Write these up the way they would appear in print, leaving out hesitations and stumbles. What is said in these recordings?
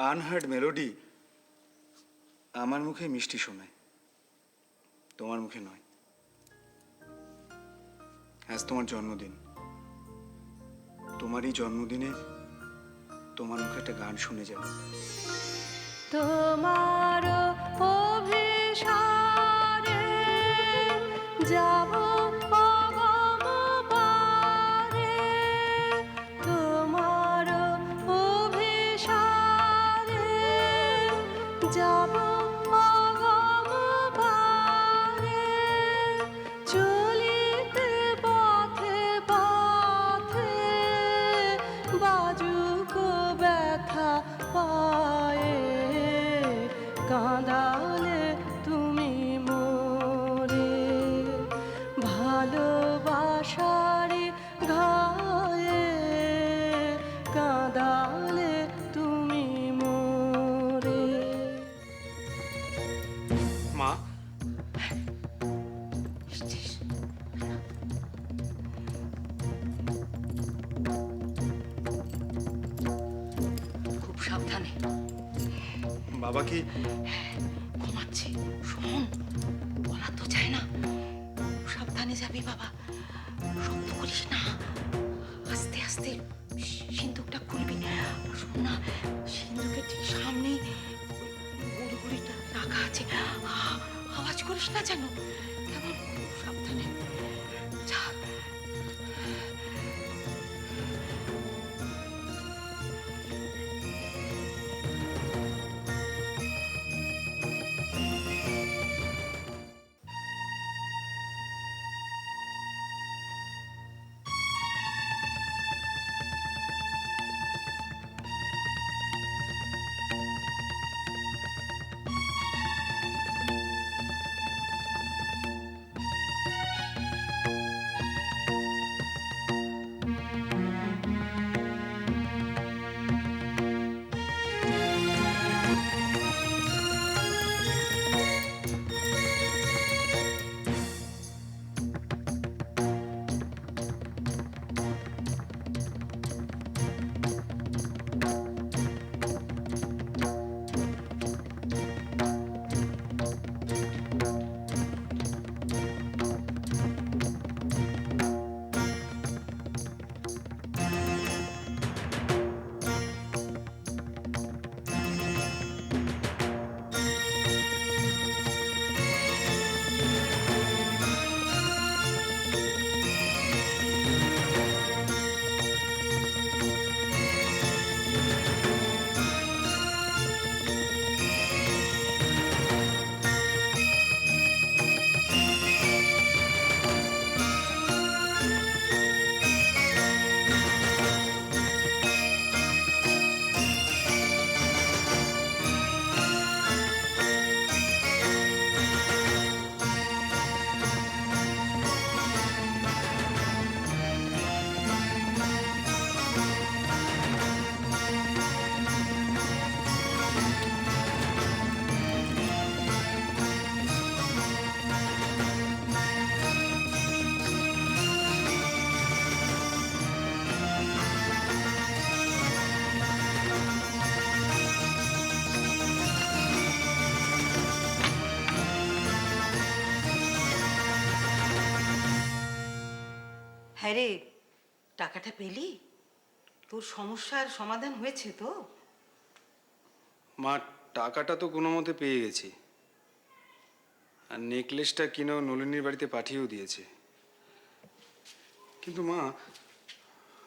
Unheard melody আমার মুখে মিষ্টি শোনায়, তোমার মুখে নয়। আজ তোমার জন্মদিন, তোমার এই জন্মদিনে তোমার মুখে একটা গান শুনে যাব। তোমার অভিসারে যাব অগম পারে, তোমার অভিসারে যাব অগম পারে, চলিতে পথে পথে বাজুক ব্যথা পায়ে, কাঁদালে তুমি মোরে ভালোবাসারে ঘায়ে, কাঁদালে তুমি মোরে। মা, খুব সাবধানে। বাবা কি? ঘুমাচ্ছে, শোন, বলা তো যায় না। সাবধানে যাবি বাবা, শব্দ করিস না, আস্তে আস্তে সিন্দুকটা খুলবি। শোন না, সিন্দুকের ঠিক সামনেই গুড়গুড়িটা রাখা আছে, আওয়াজ করিস না যেন, কেমন? সাবধানে যা। হ্যাঁ রে, টাকাটা পেলি? তোর সমস্যার সমাধান হয়েছে তো? মা, টাকাটা তো কোনো মতে পেয়ে গেছি, আর নেকলেসটা কিনেও নলিনীর বাড়িতে পাঠিয়েও দিয়েছে। কিন্তু মা,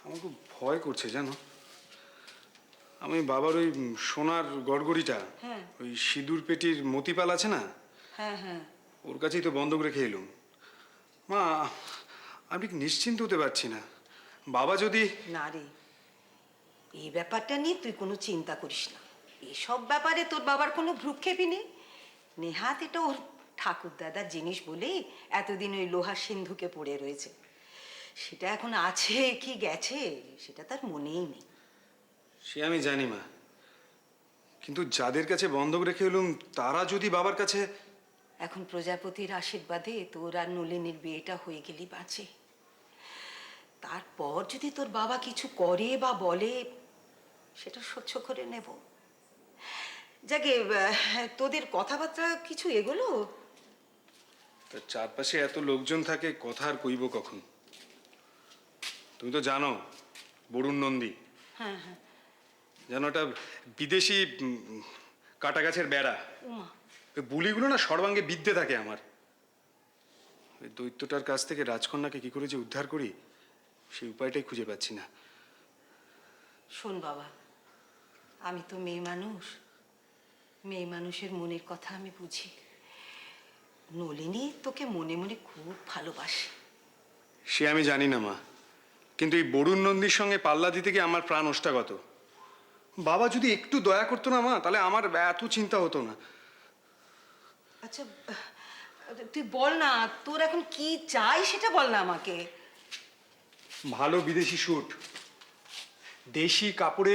আমার খুব ভয় করছে জানো। আমি বাবার ওই সোনার গড়গড়িটা, হ্যাঁ ওই সিঁদুর পেটির মতিপাল আছে না, হ্যাঁ হ্যাঁ, ওর কাছেই তো বন্ধক রেখে এলুম। মা, আমি নিশ্চিন্ত হতে পারছি না। বাবা যদি... না রে, এই ব্যাপারটা নিয়ে তুই কোনো চিন্তা করিস না। এসব ব্যাপারে তোর বাবার কোনো ভ্রুক্ষেপই নেই। নেহাত এটা ওর ঠাকুর দাদার জিনিস বলে এতদিন ওই লোহার সিন্ধুকে পড়ে রয়েছে। সেটা এখন আছে কি গেছে সেটা তার মনেই নেই। সে আমি জানি মা, কিন্তু যাদের কাছে বন্ধক রেখে এলুম তারা যদি বাবার কাছে... এখন প্রজাপতির আশীর্বাদে তোর আর নলিনীর বিয়েটা হয়ে গেলি বাঁচে। তারপর যদি তোর বাবা কিছু করে বা বলে, সেটা সহ্য করে নেব। যাকে তোদের কথাবার্তা কিছু এগোলো? তার চারপাশে এত লোকজন থাকে, কথা আর কইব কখন? তুমি তো জানো বরুণ নন্দী হ্যাঁ হ্যাঁ। যেন ওটা বিদেশি কাটা গাছের বেড়া। উমা, ওই বুলিগুলো না সর্বাঙ্গে বিদ্যে থাকে আমার। ওই দৈত্যটার কাছ থেকে রাজকন্যাকে কি করে যে উদ্ধার করি সেই উপায়টাই খুঁজে পাচ্ছি না। শোন বাবা, আমি তো মেয়ে মানুষ, মেয়ে মানুষের মনের কথা আমি বুঝি। নলিনী তোকে মনে মনে খুব ভালোবাসে। সে আমি জানি না মা, কিন্তু এই বরুণ নন্দীর সঙ্গে পাল্লা দিতে গিয়ে আমার প্রাণ ওষ্ঠাগত। বাবা যদি একটু দয়া করতো না মা, তাহলে আমার এত চিন্তা হতো না। আচ্ছা, তুই বল না, তোর এখন কি চাই সেটা বল না আমাকে। ভালো বিদেশি স্যুট, দেশি কাপড়ে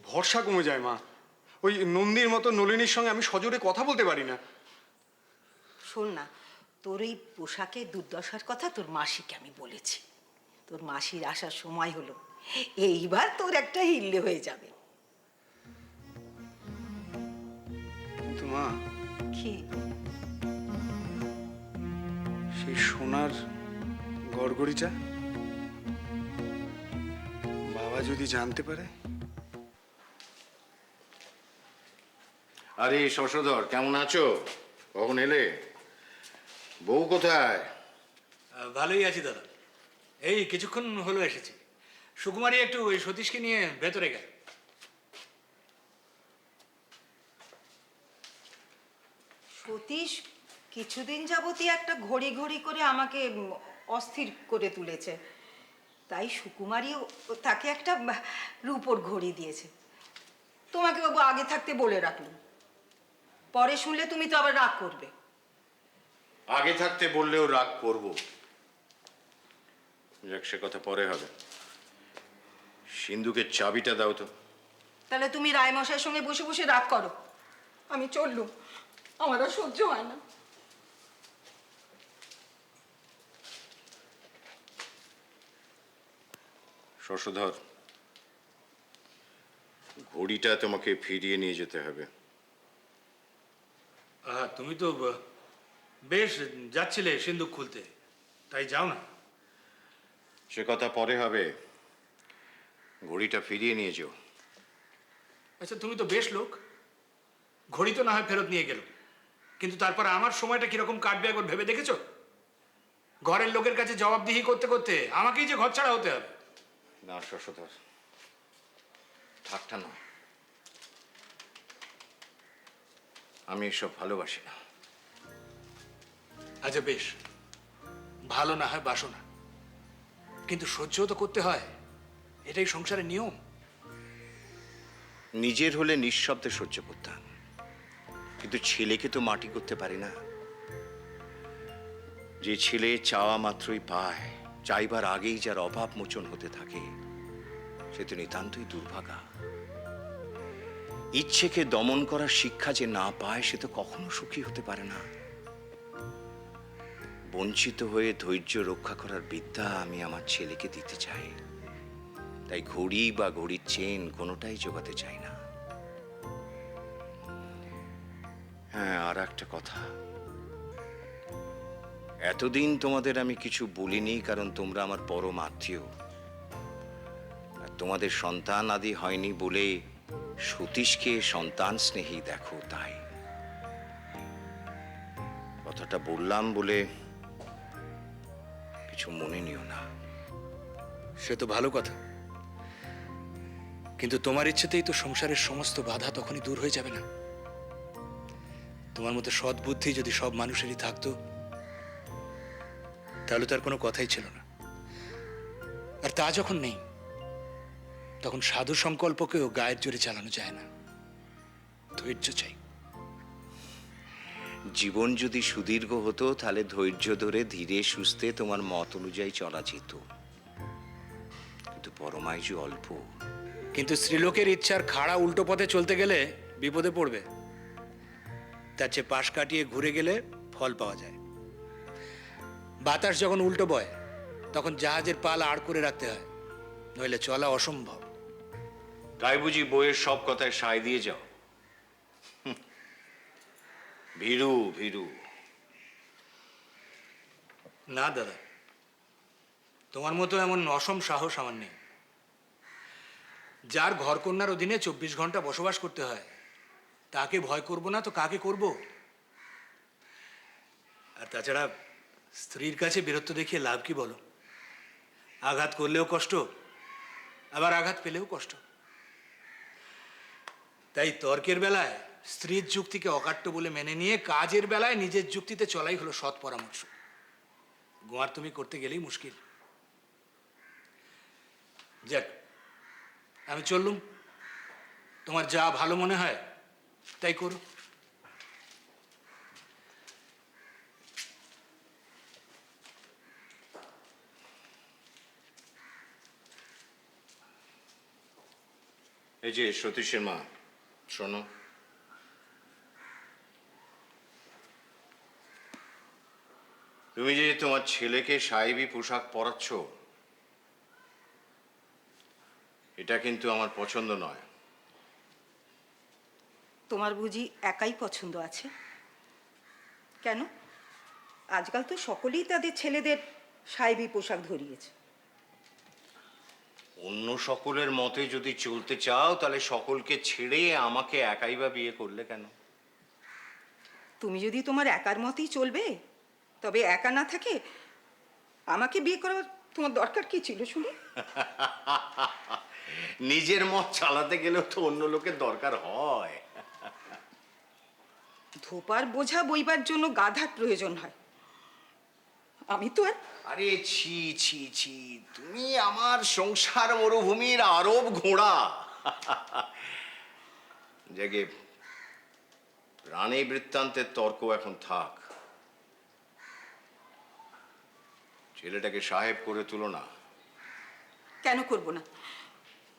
ভরসা কমে যায় মা। ওই নন্দীর মতো নলিনীর সঙ্গে আমি সজোরে কথা বলতে পারি না। শোন না, তোর এই পোশাকের দুর্দশার কথা তোর মাসিকে আমি বলেছি। তোর মাসির আসার সময় হলো, এইবার তোর একটা হিল্লে হয়ে যাবে। কিন্তু মা, কি? সেই সোনার গড়গড়িটা বাবা যদি জানতে পারে? আরে শশধর, কেমন আছো? কখন এলে? বউ কোথায়? ভালোই আছি দাদা, এই কিছুক্ষণ হলো এসেছি। সুকুমারী একটু ওই সতীশকে নিয়ে ভেতরে গেল। সতীশ কিছুদিন যাবতই একটা ঘড়ি ঘড়ি করে আমাকে অস্থির করে তুলেছে। তাই সুকুমারীও তাকে একটা রূপোর ঘড়ি দিয়েছে। তোমাকে বাবু আগে থাকতে বলে রাখলাম, পরে শুনলে তুমি তো আবার রাগ করবে। আগে থাকতে বললেও রাগ করবো। যাক, সে কথা পরে হবে। সিন্ধুকে চাবিটা দাও তো। তাহলে তুমি রায়মশাইয়ের সঙ্গে বসে বসে রাগ করো, আমি চললুম, আমার আর সহ্য হয় না। শশধর, ঘড়িটা তোমাকে ফিরিয়ে নিয়ে যেতে হবে। তুমি তো বেশ যাচ্ছিলে সিন্দুক খুলতে, তাই যাও না। সে কথা পরে হবে, ঘড়িটা ফিরিয়ে নিয়ে যেও। আচ্ছা, তুমি তো বেশ লোক, ঘড়ি তো না হয় ফেরত নিয়ে গেল, কিন্তু তারপর আমার সময়টা কিরকম কাটবে একবার ভেবে দেখেছো? ঘরের লোকের কাছে জবাবদিহি করতে করতে আমাকেই যে ঘর ছাড়া হতে হবে। না শশধর, ঠাট্টা নয়। আমি এসব ভালোবাসি না। আচ্ছা বেশ, ভালো না হয় বাসো না, কিন্তু সহ্য তো করতে হয়, এটাই সংসারের নিয়ম। নিজের হলে নিঃশব্দে সহ্য করতাম, কিন্তু ছেলেকে তো মাটি করতে পারি না। যে ছেলে চাওয়া মাত্রই পায়, চাইবার আগেই যার অভাব মোচন হতে থাকে, সে তো নিতান্তই দুর্ভাগা। ইচ্ছেকে দমন করার শিক্ষা যে না পায়, সে তো কখনো সুখী হতে পারে না। বঞ্চিত হয়ে ধৈর্য রক্ষা করার বিদ্যা আমি আমার ছেলেকে দিতে চাই। তাই ঘড়ি বা ঘড়ির চেন কোনোটাই জোগাতে চাই না। হ্যাঁ, আর একটা কথা, এতদিন তোমাদের আমি কিছু বলিনি, কারণ তোমরা আমার পরম আত্মীয়। আর তোমাদের সন্তান আদি হয়নি বলে সতীশকে সন্তান স্নেহী দেখো, তাই কথাটা বললাম বলে কিছু মনে নিও না। সে তো ভালো কথা, কিন্তু তোমার ইচ্ছেতেই তো সংসারের সমস্ত বাধা তখনই দূর হয়ে যাবে না? তোমার মতো সৎ বুদ্ধি যদি সব মানুষেরই থাকতো, তাহলে তার কোনো কথাই ছিল না। আর তা যখন নেই, তখন সাধু সংকল্পকেও গায়ের জোরে চালানো যায় না, ধৈর্য চাই। জীবন যদি সুদীর্ঘ হতো, তাহলে ধৈর্য ধরে ধীরে সুস্থে তোমার মত অনুযায়ী চলা যেত, কিন্তু পরমায়ু অল্প। কিন্তু স্ত্রীলোকের ইচ্ছার খাড়া উল্টো পথে চলতে গেলে বিপদে পড়বে। তার চেয়ে পাশ কাটিয়ে ঘুরে গেলে ফল পাওয়া যায়। বাতাস যখন উল্টো বয়, তখন জাহাজের পাল আড় করে রাখতে হয়, নইলে চলা অসম্ভব। তাই বুঝি বইয়ের সব কথায় সায় দিয়ে যাও? ভীরু ভীরু। না দাদা, তোমার মতো এমন অসম সাহস আমার নেই। যার ঘরকন্যার অধীনে 24 ঘন্টা বসবাস করতে হয়, তাকে ভয় করব না তো কাকে করব? আর তাছাড়া স্ত্রীর কাছে বীরত্ব দেখিয়ে লাভ কি বলো? আঘাত করলেও কষ্ট, আবার আঘাত পেলেও কষ্ট। তাই তর্কের বেলায় স্ত্রীর যুক্তিকে অকাট্য বলে মেনে নিয়ে কাজের বেলায় নিজের যুক্তিতে চলাই হলো সৎ পরামর্শ। গোয়ার তুমি করতে গেলেই মুশকিল। যাক, আমি চললুম। তোমার যা ভালো মনে হয় তাই করো। এই যে সতীশের মা, শোনো। তুমি যে তোমার ছেলেকে সাহেবি পোশাক পরাচ্ছ, এটা কিন্তু আমার পছন্দ নয়। তোমার বুঝি একাই পছন্দ আছে? কেন, আজকাল তো সকলেই তাদের ছেলেদের সাহেবি পোশাক ধরিয়েছে। অন্য সকলের মতে যদি চলতে চাও, তাহলে সকলকে ছেড়ে আমাকে একাই বা বিয়ে করলে কেন? তুমি যদি তোমার একার মতেই চলবে, তবে একা না থাকে আমাকে বিয়ে করার তোমার দরকার কি ছিল শুনি? নিজের মত চালাতে গেলেও তো অন্য লোকের দরকার হয়। ধোপার বোঝা বইবার জন্য গাধার প্রয়োজন হয়। আমি তো আর আরে ছি ছি ছি, তুমি আমার সংসার মরুভূমির আরব ঘোড়া। জেগে রানী বৃত্তান্তের তর্ক এখন থাক। ছেলেটাকে সাহেব করে তুলো না। কেন করব না?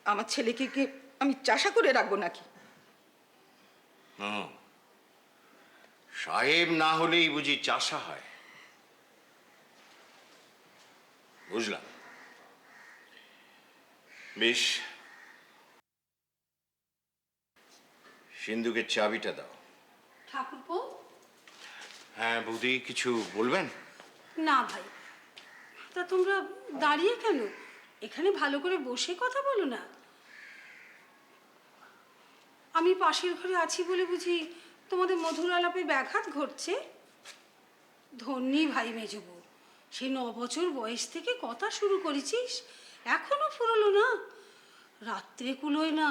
আমার ছেলেকে কি আমি চাষা করে রাখবো নাকি? হুম, সাহেব না হলেই বুঝি চাষা হয়? বুঝলাম, বেশ। সিন্ধুকের চাবিটা দাও। ঠাকুরপো? হ্যাঁ বৌদি, কিছু বলবেন? না ভাই, তা তোমরা দাঁড়িয়ে কেন? এখানে ভালো করে বসে কথা বলো না। আমি পাশের ঘরে আছি বলে বুঝি তোমাদের মধুর আলাপে ব্যাঘাত ঘটছে? ধন্যী ভাই মেজবু, সেই 9 বছর বয়স থেকে কথা শুরু করেছিস, এখনো ফুরলো না। রাত্রে কুলোয় না,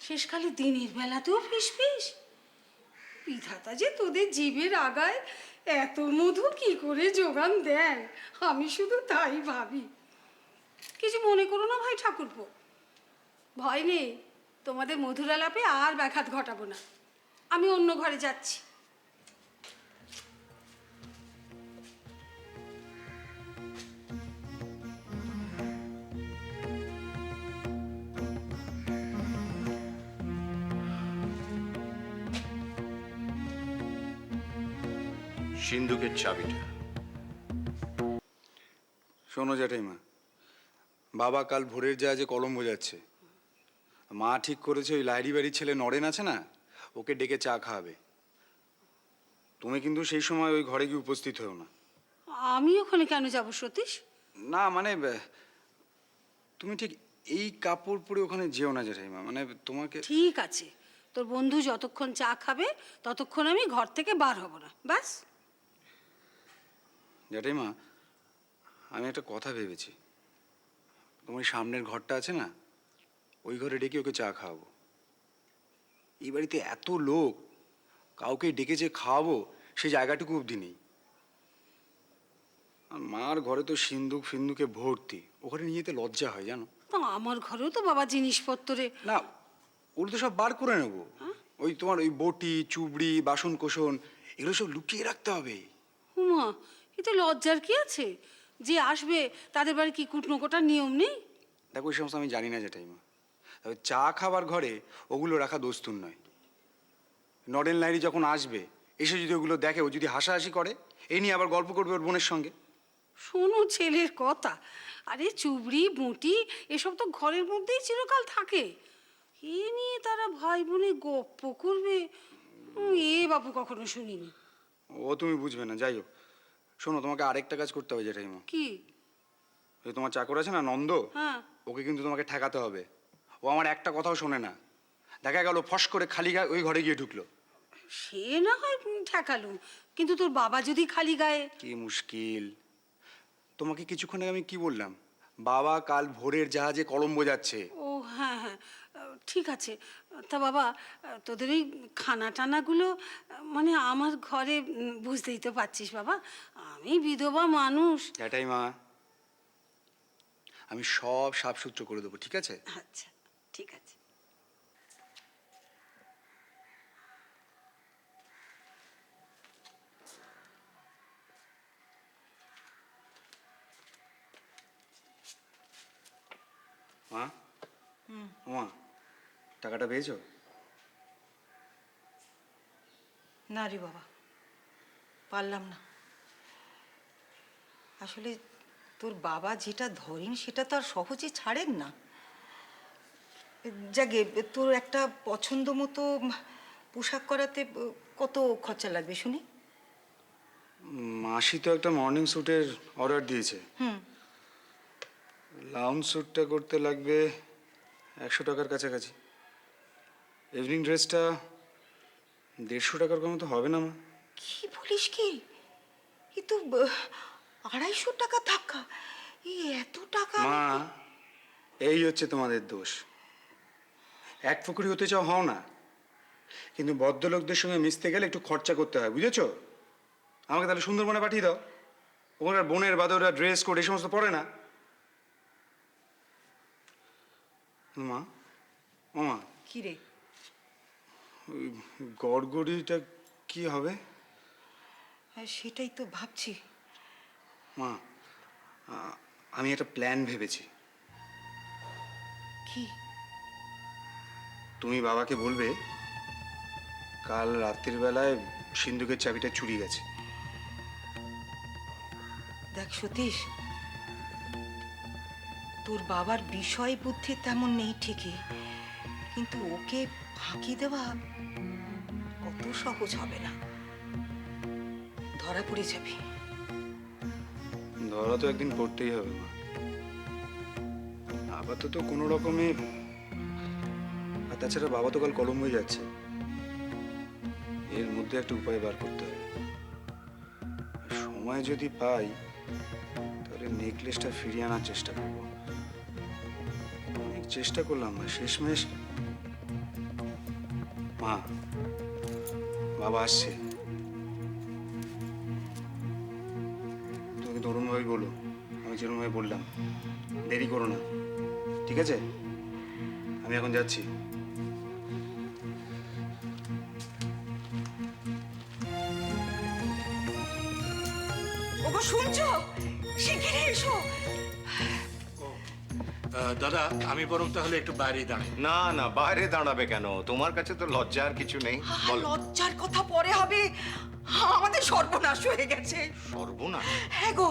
শেষকালে দিনের বেলাতেও ফিসফিস। বিধাতা যে তোদের জীবের আগায় এত মধু কি করে যোগান দেন, আমি শুধু তাই ভাবি। কিছু মনে করো না ভাই ঠাকুরপো, ভয় নেই, তোমাদের মধুর আলাপে আর ব্যাঘাত ঘটাবো না। আমি অন্য ঘরে যাচ্ছি। সিন্ধুকের চাবিটা। শোনো জ্যাঠাইমা, বাবা কাল ভোরের জাহাজে কলম্বো যাচ্ছে। মা ঠিক করেছে ওই লাইরি বাড়ির ছেলে নরেন আছে না, ওকে ডেকে চা খাওয়াবে। তুমি কিন্তু সেই সময় ওই ঘরে গিয়ে উপস্থিত হও না। আমি ওখানে কেন যাব সতীশ? না মানে তুমি ঠিক এই কাপড় পরে ওখানে যেও না জ্যাঠাইমা, মানে তোমাকে। ঠিক আছে, তোর বন্ধু যতক্ষণ চা খাবে ততক্ষণ আমি ঘর থেকে বার হব না, ব্যাস। জ্যাঠাইমা, আমি একটা কথা ভেবেছি। তোমার সামনের ঘরটা আছে না, ওই ঘরে ডেকে ওকে চা খাওয়াবো। এই বাড়িতে এত লোক, কাউকে ডেকে যে খাওয়াবো সেই জায়গাটুকু অবধি নেই। আর মার ঘরে তো সিন্দুক ফিন্দুকে ভর্তি, ওখানে নিয়ে যেতে লজ্জা হয় জানো। তো আমার ঘরেও তো বাবা জিনিসপত্রে। না, ওগুলো তো সব বার করে নেবো। ওই তোমার ওই বটি চুবড়ি বাসন কোসন এগুলো সব লুকিয়ে রাখতে হবে। উমা, এতে লজ্জার কি আছে? যে আসবে তাদের বাড়ি কি কুটনো কোটার নিয়ম নেই? দেখো ওই সমস্ত আমি জানি না জ্যাঠাইমা, তবে চা খাবার ঘরে ওগুলো রাখা দস্তুর নয়। নরেন লাইরি যখন আসবে, এসে যদি ওগুলো দেখে, ও যদি হাসাহাসি করে, এই নিয়ে আবার গল্প করবে ওর বোনের সঙ্গে। শোনো ছেলের কথা, আরে চুবড়ি বুটি এসব তো ঘরের মধ্যেই চিরকাল থাকে, এ নিয়ে তারা ভাই বোনে গপ্প করবে। এ বাপু কখনো শুনিনি। ও তুমি বুঝবে না, যাই হোক। শোনো, তোমাকে আরেকটা কাজ করতে হবে জেঠাইমা। কি? ওই তোমার চাকর আছে না নন্দ, হ্যাঁ। ওকে কিন্তু তোমাকে ঠেকাতে হবে। ও আমার একটা কথাও শোনে না। দেখা গেল ফস করে খালি গায়ে ওই ঘরে গিয়ে ঢুকলো। সে না হয় ঠেকালুম, কিন্তু তোর বাবা যদি খালি গায়ে। কি মুশকিল। তোমাকে কিছুক্ষণ আগে আমি কি বললাম? বাবা কাল ভোরের জাহাজে কলম্বো যাচ্ছে। ও হ্যাঁ হ্যাঁ, ঠিক আছে। তা বাবা, তোদের এই খানা টানাগুলো মানে আমার ঘরে, বুঝতেই তো পারছিস বাবা, আমি বিধবা মানুষ। জ্যাঠাইমা, আমি সব সাফসূত্র করে দেবো, ঠিক আছে? আচ্ছা, ঠিক আছে। মা, মা, টাকাটা পেয়েছো? না রে বাবা, পারলাম না। আসলে তোর বাবা যেটা ধরেন সেটা তো আর সহজে ছাড়েন না। যাকে তোর একটা পছন্দ মতো পোশাক করাতে কত খরচা লাগবে শুনি? মাসি তো একটা মর্নিং স্যুটের অর্ডার দিয়েছে। হুম। লাউঞ্জ স্যুটটা করতে লাগবে 100 টাকার কাছাকাছি। ইভিনিং ড্রেসটা 150 টাকার কম তো হবে না মা? কি বলিস কি? এ তো 250 টাকা ধাক্কা। এই এত টাকা! মা, এই হচ্ছে তোমাদের দোষ। এক ফুকুরি হতে চাও হও না, কিন্তু ভদ্রলোকদের সঙ্গে মিশতে গেলে একটু খরচা করতে হয়, বুঝেছো? আমাকে তাহলে সুন্দরবনে পাঠিয়ে দাও। ওখানে বোনের বাদে ওরা ড্রেস কোড এই সমস্ত পরে না। মা, ও মা, কি রে? ওই গড়গড়িটা কি হবে? হ্যাঁ, সেটাই তো ভাবছি। মা, আমি একটা প্ল্যান ভেবেছি। কি? তুমি বাবাকে বলবে কাল রাত্রির বেলায় সিন্ধুকের চাবিটা চুরি গেছে। দেখ সতীশ, তোর বাবার বিষয় বুদ্ধি তেমন নেই ঠিকই, কিন্তু ওকে ফাঁকি দেওয়া অত সহজ হবে না। ধরা পড়ে যাবি। ধরা তো একদিন পড়তেই হবে মা। আপাতত কোনো রকমে, আর তাছাড়া বাবা তো কাল কলম্বোয় যাচ্ছে। এর মধ্যে একটা উপায় বার করতে হবে। সময় যদি পাই তাহলে নেকলেসটা ফিরিয়ে আনার চেষ্টা করব। অনেক চেষ্টা করলাম না, শেষমেশ। মা, বাবা আসছে। তুমি তরুণ ভাই বলো, আমি যেরকম ভাই বললাম। দেরি করো না, ঠিক আছে? আমি এখন যাচ্ছি। ওগো শুনছো? শিগগিরই এসো। দাদা, আমি বরং তাহলে একটু বাইরেই দাঁড়াই। না না, বাইরে দাঁড়াবে কেন? তোমার কাছে তো লজ্জার কিছু নেই। বল। লজ্জার কথা পরে হবে। আমাদের সর্বনাশ হয়ে গেছে। সর্বনাশ? হ্যাঁ গো,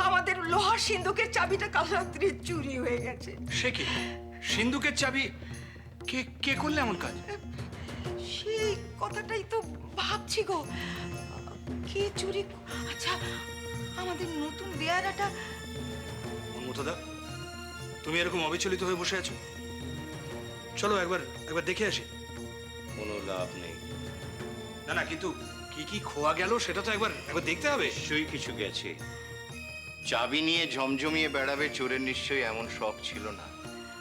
আমাদের লোহার সিন্ধুকের চাবিটা কাল রাত্রি চুরি হয়ে গেছে। সে কি? সিন্ধুকের চাবি? কে কে করলে এমন কাজ? সেই কথাটাই তো ভাবছি গো। কে চুরি? আচ্ছা, আমাদের নতুন বেয়ারাটা। মমতাদা, তুমি এরকম অবিচলিত হয়ে বসে আছো? চলো একবার দেখে আসি। কোনো লাভ নেই। না না, কিন্তু কি কি খোয়া গেল সেটা তো একবার দেখতে হবে। নিশ্চয়ই কিছু গেছে। চাবি নিয়ে ঝমঝমিয়ে বেড়াবে চোরের নিশ্চয়ই এমন শখ ছিল না।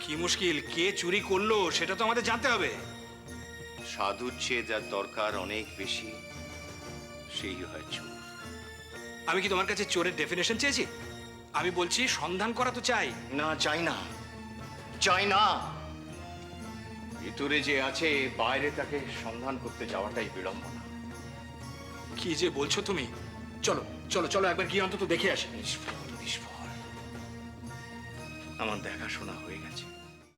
কি মুশকিল, কে চুরি করলো সেটা তো আমাদের জানতে হবে। সাধুর চেয়ে যার দরকার অনেক বেশি, সেই হয় চোর। আমি কি তোমার কাছে চোরের ডেফিনেশন চেয়েছি? আমি বলছি সন্ধান করা তো চাই। না, চাই না, চাই না। ভিতরে যে আছে, বাইরে তাকে সন্ধান করতে যাওয়াটাই বিড়ম্বনা। কি যে বলছো তুমি? চলো চলো চলো, একবার গিয়ে অন্তত দেখে আসি। নিষ্ফল নিষ্ফল। আমার দেখাশোনা হয়ে গেছে।